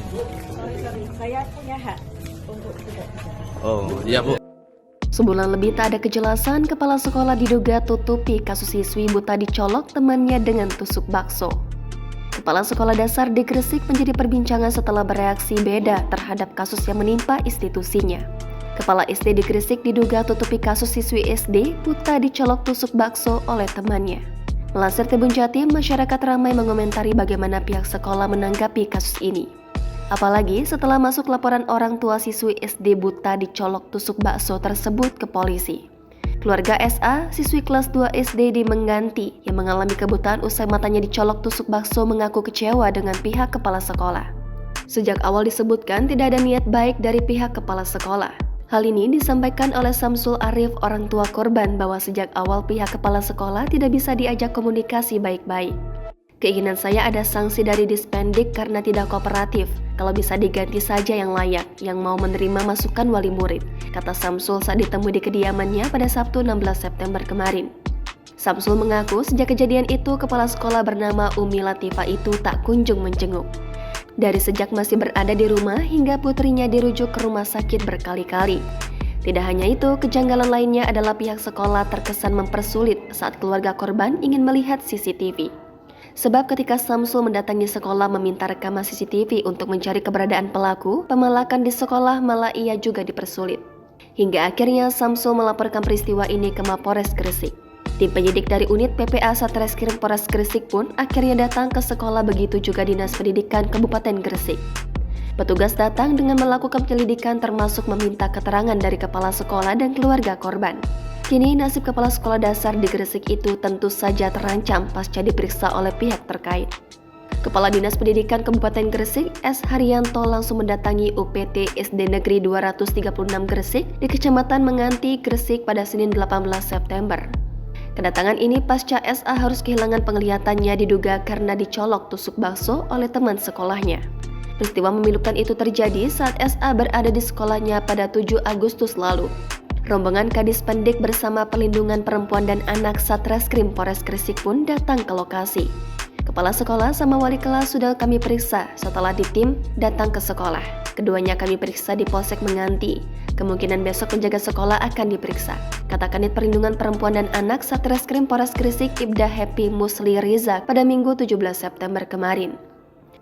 Sorry, saya punya hak untuk tidak bicara. Oh, iya Bu. Sebulan lebih tak ada kejelasan, kepala sekolah diduga tutupi kasus siswi buta dicolok temannya dengan tusuk bakso. Kepala sekolah dasar di Gresik menjadi perbincangan setelah bereaksi beda terhadap kasus yang menimpa institusinya. Kepala SD di Gresik diduga tutupi kasus siswi SD buta dicolok tusuk bakso oleh temannya. Melansir Tribun Jatim, masyarakat ramai mengomentari bagaimana pihak sekolah menanggapi kasus ini. Apalagi setelah masuk laporan orang tua siswi SD buta dicolok tusuk bakso tersebut ke polisi. Keluarga SA, siswi kelas 2 SD di Mengganti yang mengalami kebutaan usai matanya dicolok tusuk bakso mengaku kecewa dengan pihak kepala sekolah. Sejak awal disebutkan tidak ada niat baik dari pihak kepala sekolah. Hal ini disampaikan oleh Samsul Arif, orang tua korban, bahwa sejak awal pihak kepala sekolah tidak bisa diajak komunikasi baik-baik. Keinginan saya ada sanksi dari Dispendik karena tidak kooperatif. Kalau bisa diganti saja yang layak, yang mau menerima masukan wali murid, kata Samsul saat ditemui di kediamannya pada Sabtu 16 September kemarin. Samsul mengaku sejak kejadian itu kepala sekolah bernama Umi Latifah itu tak kunjung menjenguk. Dari sejak masih berada di rumah hingga putrinya dirujuk ke rumah sakit berkali-kali. Tidak hanya itu, kejanggalan lainnya adalah pihak sekolah terkesan mempersulit saat keluarga korban ingin melihat CCTV. Sebab ketika Samsul mendatangi sekolah meminta rekaman CCTV untuk mencari keberadaan pelaku, pemalakan di sekolah malah ia juga dipersulit. Hingga akhirnya Samsul melaporkan peristiwa ini ke Mapores Gresik. Tim penyidik dari unit PPA Satreskrim Polres Gresik pun akhirnya datang ke sekolah, begitu juga Dinas Pendidikan Kabupaten Gresik. Petugas datang dengan melakukan penyelidikan termasuk meminta keterangan dari kepala sekolah dan keluarga korban. Kini nasib kepala sekolah dasar di Gresik itu tentu saja terancam pasca diperiksa oleh pihak terkait. Kepala Dinas Pendidikan Kabupaten Gresik, S. Haryanto, langsung mendatangi UPT SD Negeri 236 Gresik di Kecamatan Menganti, Gresik pada Senin 18 September. Kedatangan ini pasca SA harus kehilangan penglihatannya diduga karena dicolok tusuk bakso oleh teman sekolahnya. Peristiwa memilukan itu terjadi saat SA berada di sekolahnya pada 7 Agustus lalu. Rombongan Kadis Pendik bersama Perlindungan Perempuan dan Anak Satreskrim Polres Gresik pun datang ke lokasi. Kepala sekolah sama wali kelas sudah kami periksa setelah tim datang ke sekolah. Keduanya kami periksa di Polsek Menganti. Kemungkinan besok penjaga sekolah akan diperiksa, kata Kanit Perlindungan Perempuan dan Anak Satreskrim Polres Gresik Ibda Happy Musli Riza pada Minggu 17 September kemarin.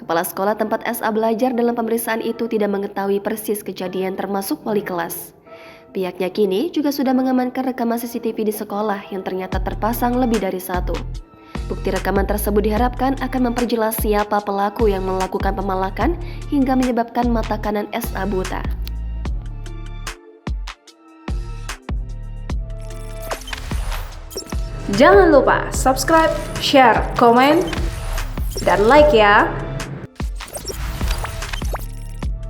Kepala sekolah tempat SA belajar dalam pemeriksaan itu tidak mengetahui persis kejadian termasuk wali kelas. Pihaknya kini juga sudah mengamankan rekaman CCTV di sekolah yang ternyata terpasang lebih dari satu. Bukti rekaman tersebut diharapkan akan memperjelas siapa pelaku yang melakukan pemalakan hingga menyebabkan mata kanan SA buta. Jangan lupa subscribe, share, komen, dan like ya!